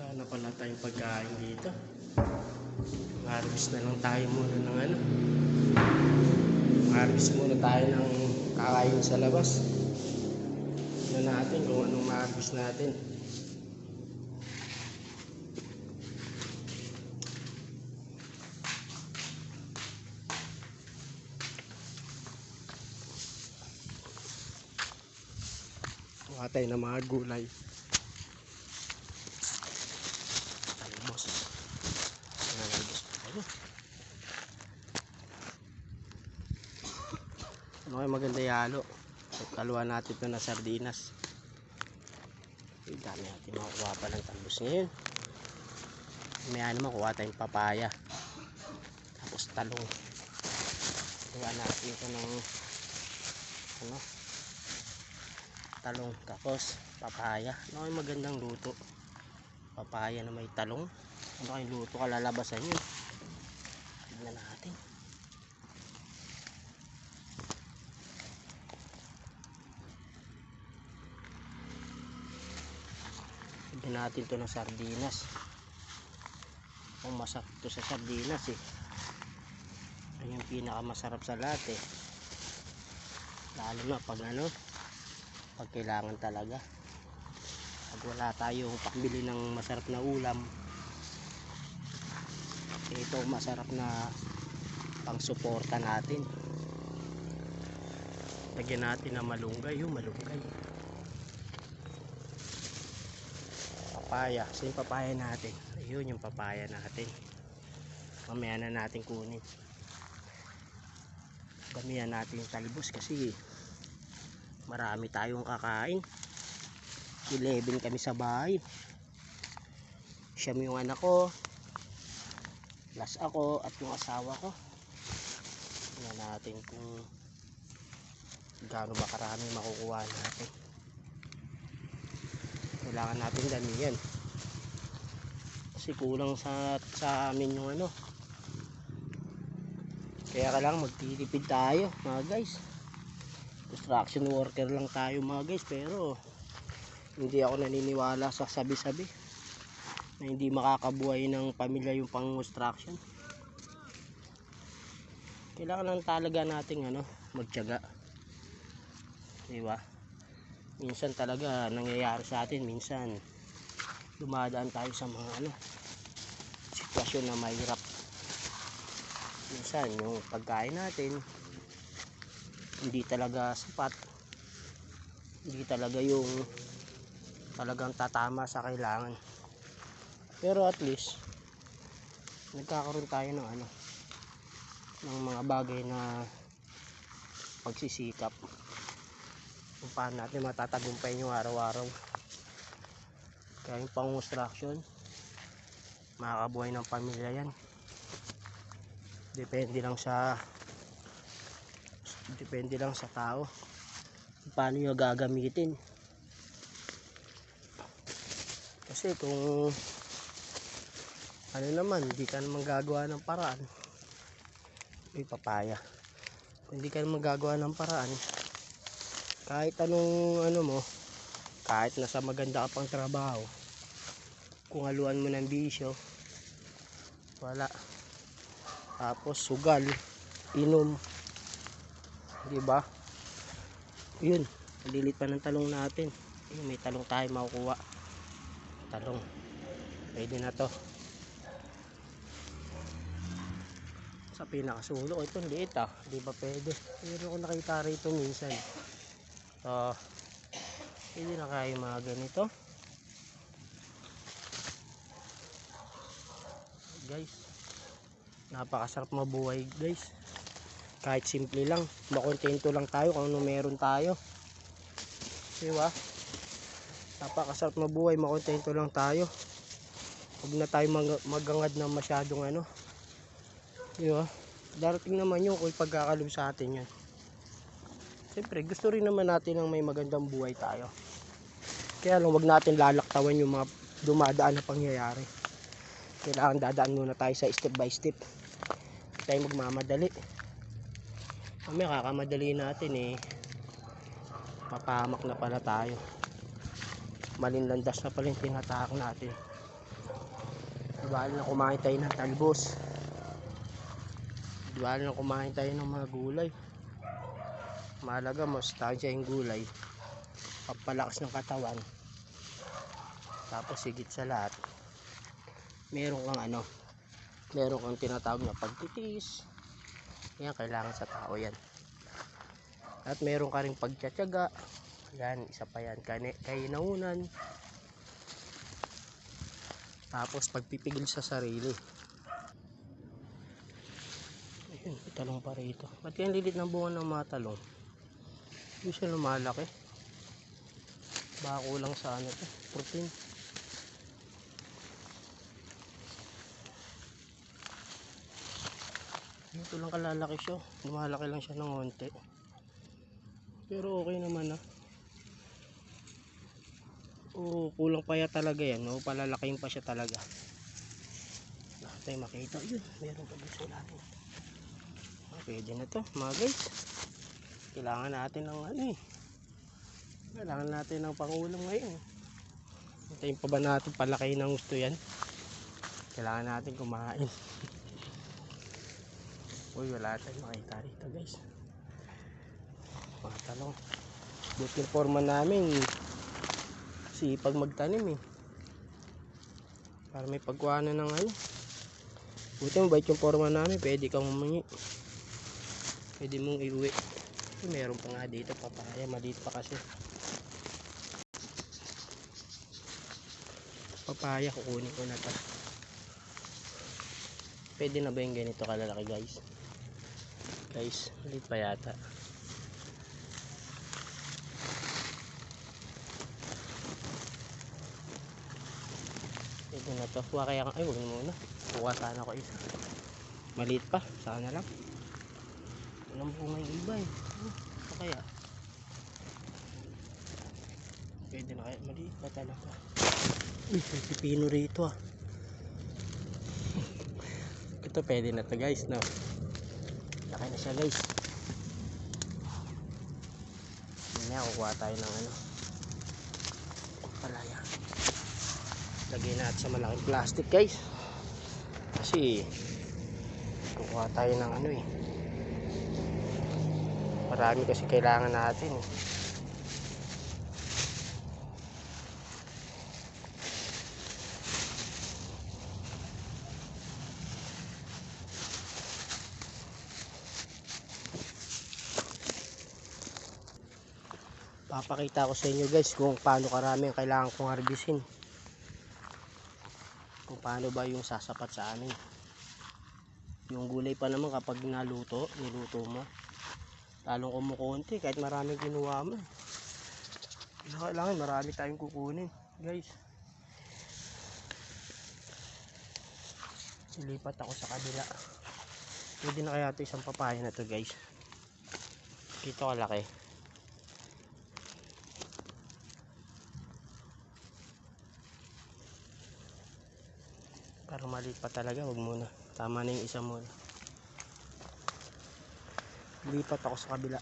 Wala na pala tayong pagkain dito. Mag-harvest na lang tayo muna ng ano. Mag-harvest muna tayo ng kakain sa labas. Tignan natin kung anong ma-harvest natin. Kuha tayo ng mga gulay. Ano kayo maganda yalo. Kaluan natin ito na sardinas. Ay, dami natin makukuha pa ng talbos ngayon. Maya naman kuha tayong papaya. Tapos talong. Kuha natin ito ng ano, talong. Tapos papaya. Ano kayo magandang luto? Papaya na may talong. Ano kayong luto kalalabasan yun? Tignan natin. Tignan natin ito ng sardinas. Ang masarap ito sa sardinas eh. Ay yung pinakamasarap sa lahat eh. Lalo na pag ano, pag kailangan talaga. Pag wala tayong pambili ng masarap na ulam, ito masarap na pang suporta natin. Lagyan natin ng malunggay. Yung malunggay, papaya. So yung papaya natin, ayun yung papaya natin. Mamaya na natin kunin. Damihan natin yung talbos kasi marami tayong kakain. 11 kami sa bahay. Siyam yung anak ko, plus ako at yung asawa ko. Tingnan natin kung gaano ba karami makukuha natin. Kailangan natin damihan kasi kulang sa amin yung ano. Kaya kailangan magtitipid tayo mga guys. Construction worker lang tayo mga guys, pero hindi ako naniniwala sa sabi-sabi na hindi makakabuhay ng pamilya yung pang construction. Kailangan lang talaga nating ano, magtiyaga, diba? Minsan talaga nangyayari sa atin, minsan dumadaan tayo sa mga ano, sitwasyon na mahirap. Minsan yung pagkain natin hindi talaga sapat, hindi talaga yung talagang tatama sa kailangan, pero at least nagkakaroon tayo ng ano, ng mga bagay na pagsisikap kung paano natin matatagumpayin yung araw-araw. Kaya yung pang construction, makakabuhay ng pamilya yan. Depende lang sa tao paano nyo gagamitin. Kasi kung ano naman, hindi ka naman gagawa ng paraan, may papaya, kung hindi ka naman gagawa ng paraan, kahit anong ano mo, kahit nasa maganda ka pang trabaho, kung haluan mo ng bisyo, wala. Tapos sugal, inom, diba? Yun, malilit pa ng talong natin. May talong tayo makukuha. Talong, pwede na to. Sa pinakasulo, ito liit ah, di ba pwede? Pero kung nakita rito minsan, so pwede na kayo mga ganito guys. Napakasarap mabuhay guys, kahit simple lang, makontento lang tayo kung ano meron tayo, diba? Napakasarap mabuhay, makontento lang tayo. Huwag na tayo magangad na masyadong ano, diba? Darating naman yun kung pagkakalob sa atin yun. Siyempre gusto rin naman natin ng may magandang buhay tayo, kaya lang huwag natin lalaktawan yung mga dumadaan na pangyayari. Kailangan dadaan muna tayo sa step by step. Tayo magmamadali, mamaya kakamadali natin eh, papahamak na pala tayo. Malinlandas na pala yung tinatak natin. Bawal na kumain tayo ng talbos. Bawal na kumain tayo ng mga gulay. Mahalaga mas tayo yung gulay. Papalakas ng katawan. Tapos higit sa lahat, meron kang tinatawag na pagtitiis. Yan, kailangan sa tao yan. At meron ka rin pagtsatsaga. Yan, isa pa yan. Kainaunan. Tapos pagpipigil sa sarili. Ayun, talong pa rito. Ba't yan lilit ng bunga ng mga talong? Hindi siya lumalaki. Baka kulang sa protein. Ito lang kalalaki siya. Lumalaki lang siya ng konti. Pero okay naman Oo, kulang pa ya talaga yan. Palalakihin pa siya talaga. Lahat tayo makita. Yun, meron pa dito sa ilalim. Pwede na to mga guys. Kailangan natin ng Kailangan natin ng pangulam ngayon. Hintayin pa ba natin palakihin ng gusto yan? Kailangan natin kumain. Uy, wala tayong makita rito guys. Mga talong. Buti yung forma namin sipag magtanim para may pagkuhanan ng buti mabait yung forma namin. Pwede kang humingi, pwede mong iuwi. Meron pa nga dito papaya, maliit pa kasi papaya. Kukunin ko na to. Pwede na ba yung ganito kalalaki guys? Maliit pa yata. Pwede na to. Huwag kaya huwag muna. Kuha sana ko isa. Maliit pa, sana lang. Walang bunga yung iba Ito kaya pwede na kaya, maliit pa talaga. Uy, may pipino rito Ito pwede na to guys, no? Laki na siya guys. Yan, kukuha tayo ng palaya. Lagyan natin sa malaking plastic guys. Kasi kukuha tayo ng marami kasi kailangan natin Papakita ko sa inyo guys kung paano karami ang kailangan kong harbisin. Kung paano ba yung sasapat sa amin. Yung gulay pa naman kapag niluto mo, lalong kumukunti kahit maraming ginawa mo. Kailangan marami tayong kukunin guys. Silipat ako sa kabila. Pwede na kaya ito isang papaya na to guys. Dito kalaki. Pero maliit pa talaga, wag muna. Tama na yung isa muna. Lipat ako sa kabila.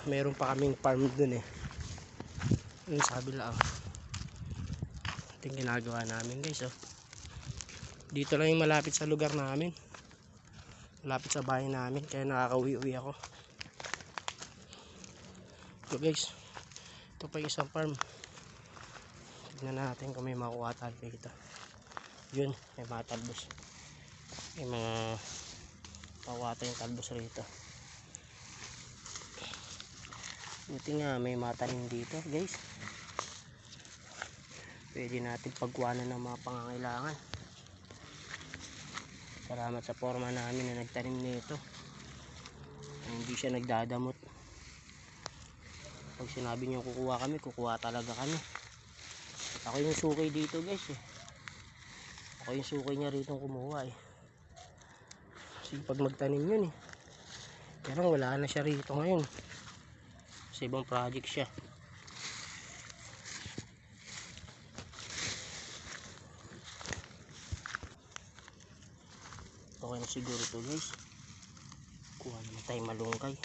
Meron pa kaming farm dun yung sa kabila ito yung ginagawa namin guys Dito lang yung malapit sa lugar namin, malapit sa bahay namin, kaya nakakauwi-uwi ako. Ito guys, ito pa yung isang farm. Tignan natin kung may makuha tayo dito. Yun, may mga talbos. May mga makuha tayong talbos rito. Buti nga may matanim dito guys. Pwede natin pagkuhanan ng mga pangangailangan. Salamat sa forma namin na nagtanim nito. Hindi siya nagdadamot. Pag sinabi niyo kukuha kami, kukuha talaga kami. Ako yung sukay dito guys Ako yung sukay niya rito kumuha Kasi pag magtanim yun Pero wala na siya rito ngayon. Sa ibang project siya. Okay na siguro to guys. Kuha naman tayo malunggay.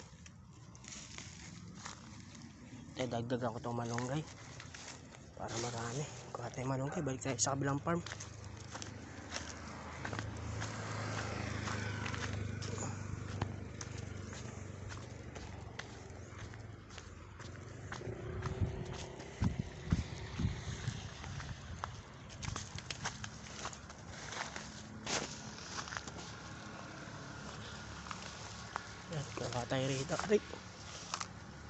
Dagdagan ko itong malunggay para marami. Kuha tayo malunggay, balik tayo sa kabilang farm. Yan, kakatay rito. Aray!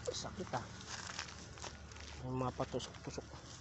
Sakit ah. May mga patusok-tusok.